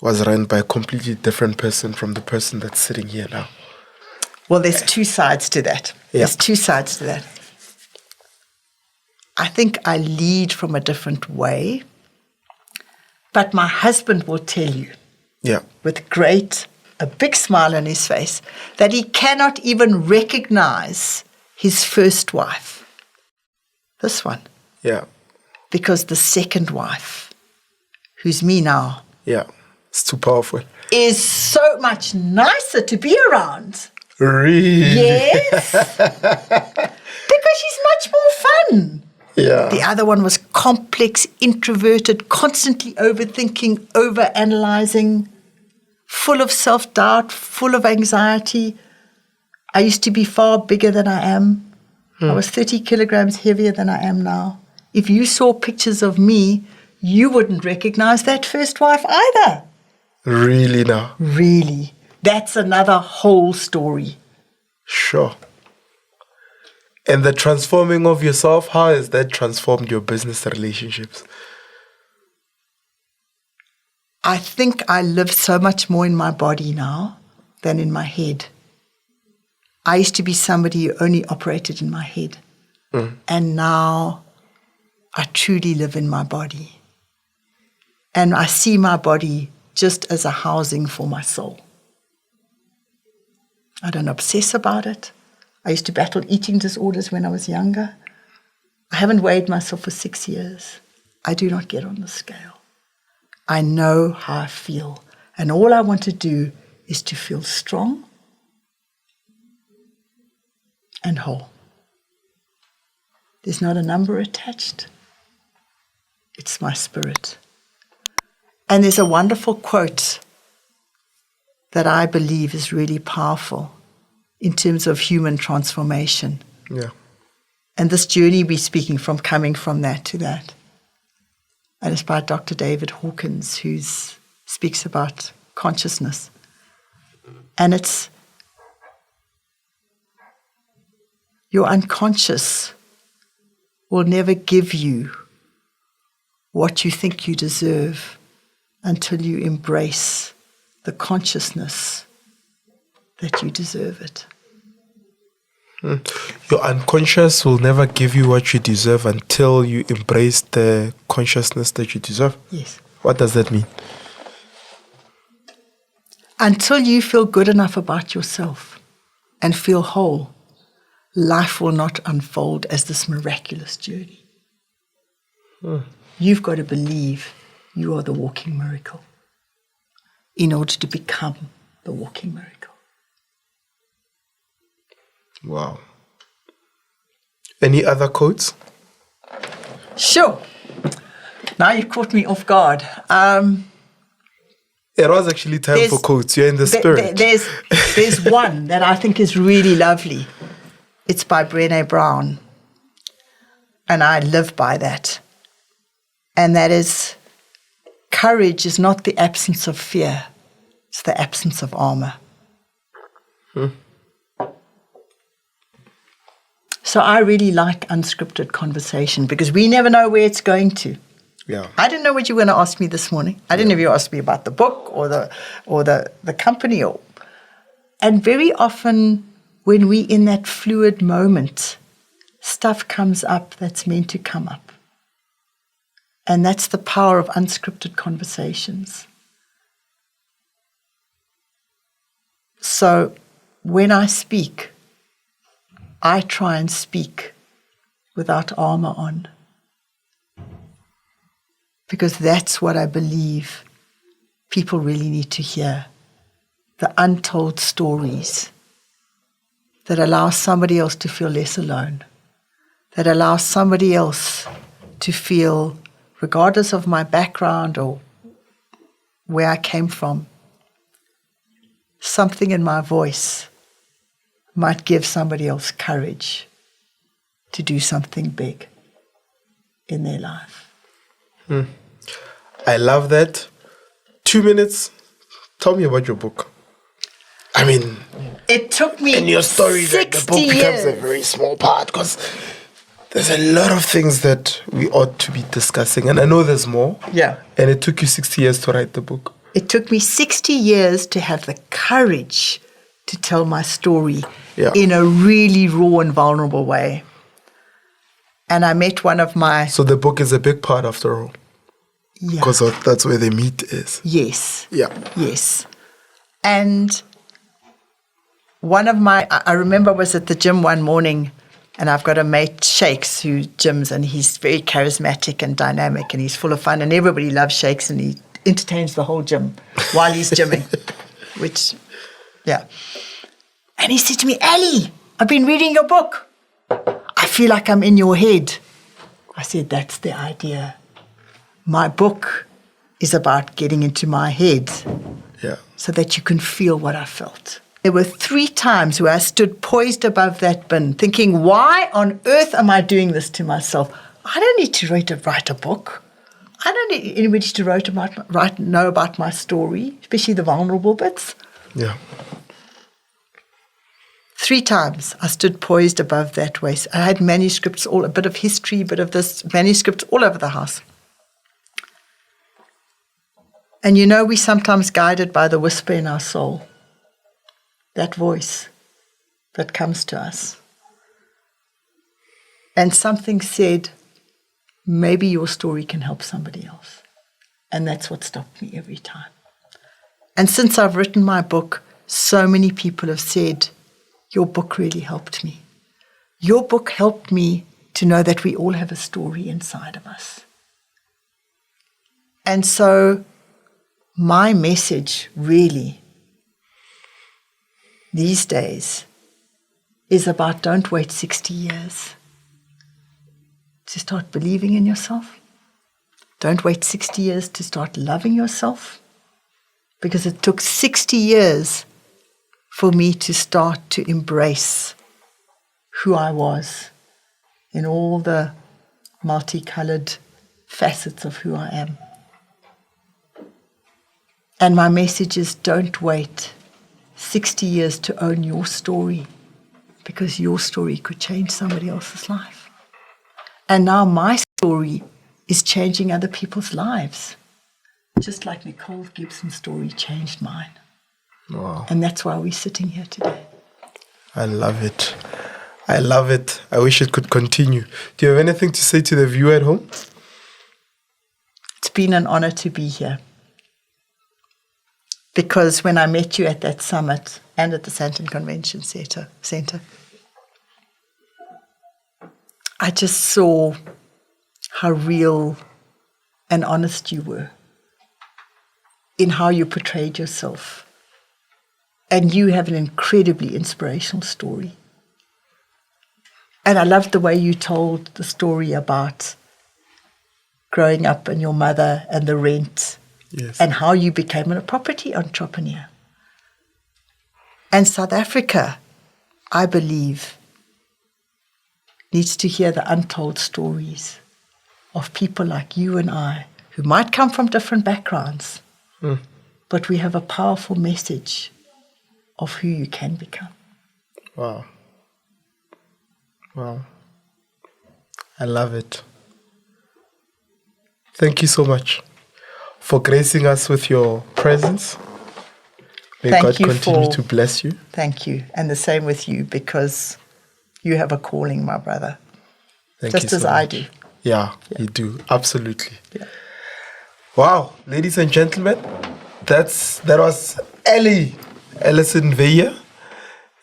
was run by a completely different person from the person that's sitting here now. Well, there's two sides to that. Yeah. There's two sides to that. I think I lead from a different way, but my husband will tell you, with a big smile on his face, that he cannot even recognize his first wife. This one. Yeah. Because the second wife, who's me now, it's too powerful, is so much nicer to be around. Really? Yes. Because she's much more fun. Yeah. The other one was complex, introverted, constantly overthinking, overanalyzing, full of self-doubt, full of anxiety. I used to be far bigger than I am. I was 30 kilograms heavier than I am now. If you saw pictures of me, you wouldn't recognize that first wife either. Really now? Really. That's another whole story. Sure. And the transforming of yourself, how has that transformed your business relationships? I think I live so much more in my body now than in my head. I used to be somebody who only operated in my head. And now I truly live in my body. And I see my body just as a housing for my soul. I don't obsess about it. I used to battle eating disorders when I was younger. I haven't weighed myself for 6 years. I do not get on the scale. I know how I feel. And all I want to do is to feel strong and whole. There's not a number attached. It's my spirit. And there's a wonderful quote that I believe is really powerful in terms of human transformation. Yeah. And this journey we're speaking from, coming from that to that. And it's by Dr. David Hawkins, who speaks about consciousness. And it's your unconscious will never give you what you think you deserve until you embrace the consciousness that you deserve it. Your unconscious will never give you what you deserve until you embrace the consciousness that you deserve. Yes. What does that mean? until you feel good enough about yourself and feel whole, life will not unfold as this miraculous journey. You've got to believe you are the walking miracle in order to become the walking miracle. Wow. Any other quotes? Sure. Now you've caught me off guard. It was actually time for quotes. You're in the spirit. There's one that I think is really lovely. It's by Brené Brown. And I live by that. And that is, courage is not the absence of fear. It's the absence of armor. So I really like unscripted conversation because we never know where it's going to. Yeah. I didn't know what you were going to ask me this morning. I didn't know if you asked me about the book or the company. And very often when we in that fluid moment, stuff comes up that's meant to come up. And that's the power of unscripted conversations. So when I speak, I try and speak without armor on. Because that's what I believe people really need to hear. The untold stories that allow somebody else to feel less alone. That allow somebody else to feel, regardless of my background or where I came from, something in my voice might give somebody else courage to do something big in their life. I love that. 2 minutes. Tell me about your book. I mean, it took me in your story that the book becomes a very small part because there's a lot of things that we ought to be discussing. And I know there's more. Yeah. And it took you 60 years to write the book. It took me 60 years to have the courage to tell my story in a really raw and vulnerable way. And I met one of my... So the book is a big part after all. Yeah. Because that's where the meat is. Yes. Yeah. Yes. And one of my... I remember I was at the gym one morning and I've got a mate, Shakes, who gyms, and he's very charismatic and dynamic and he's full of fun and everybody loves Shakes and he entertains the whole gym while he's gymming, which, yeah. And he said to me, Ali, I've been reading your book. I feel like I'm in your head. I said, that's the idea. My book is about getting into my head so that you can feel what I felt. There were 3 times where I stood poised above that bin thinking, why on earth am I doing this to myself? I don't need to write a book. I don't need anybody to know about my story, especially the vulnerable bits. Yeah. 3 times I stood poised above that waist. I had manuscripts, a bit of history, a bit of this, manuscripts all over the house. And we're sometimes guided by the whisper in our soul, that voice that comes to us. And something said, maybe your story can help somebody else. And that's what stopped me every time. And since I've written my book, so many people have said, your book really helped me. Your book helped me to know that we all have a story inside of us. And so my message really these days is about don't wait 60 years to start believing in yourself. Don't wait 60 years to start loving yourself, because it took 60 years for me to start to embrace who I was in all the multicolored facets of who I am. And my message is don't wait 60 years to own your story, because your story could change somebody else's life. And now my story is changing other people's lives, just like Nicole Gibson's story changed mine. Wow. And that's why we're sitting here today. I love it. I love it. I wish it could continue. Do you have anything to say to the viewer at home? It's been an honor to be here. Because when I met you at that summit and at the Sandton Convention Center, I just saw how real and honest you were in how you portrayed yourself. And you have an incredibly inspirational story. And I loved the way you told the story about growing up and your mother and the rent, yes, and how you became a property entrepreneur. And South Africa, I believe, needs to hear the untold stories of people like you and I, who might come from different backgrounds, but we have a powerful message of who you can become. Wow. Wow. I love it. Thank you so much for gracing us with your presence. May Thank God you continue to bless you. Thank you. And the same with you, because you have a calling, my brother. Thank you Just so as I much. do. Yeah, you do. Absolutely. Yeah. Wow, ladies and gentlemen, that was Alison Weihe,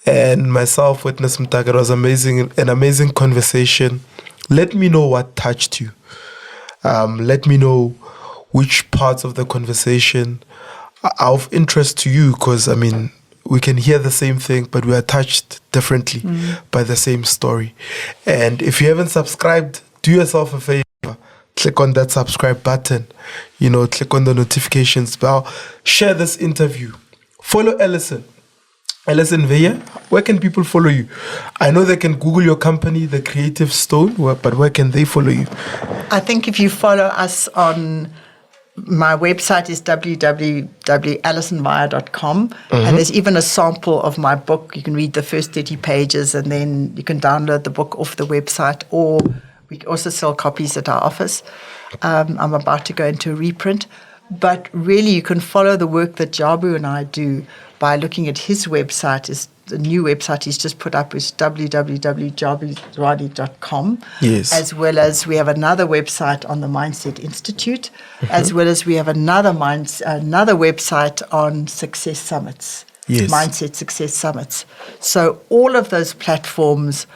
and myself, witnessmdaka. It was an amazing conversation. Let me know what touched you. Let me know which parts of the conversation are of interest to you, because I mean, we can hear the same thing, but we are touched differently by the same story. And if you haven't subscribed, do yourself a favor. Click on that subscribe button. Click on the notifications bell. Share this interview. Follow Alison Weihe. Where can people follow you? I know they can Google your company, The Creative Stone, but where can they follow you? I think if you follow us on my website is www.alisonweiher.com, and there's even a sample of my book. You can read the first 30 pages, and then you can download the book off the website, or we also sell copies at our office. I'm about to go into a reprint. But really, you can follow the work that Jabu and I do by looking at his website. The new website he's just put up is www.jabuzwadi.com. Yes. As well as we have another website on the Mindset Institute, as well as we have another website on Success Summits. Yes. Mindset Success Summits. So all of those platforms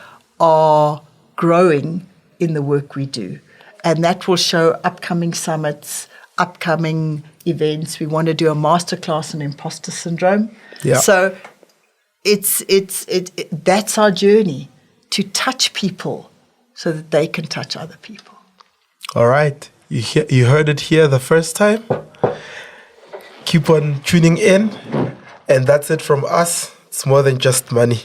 are growing in the work we do. And that will show upcoming summits, upcoming events. We want to do a masterclass on imposter syndrome. Yeah. So that's our journey, to touch people so that they can touch other people. All right. You heard it here the first time. Keep on tuning in. And that's it from us. It's more than just money.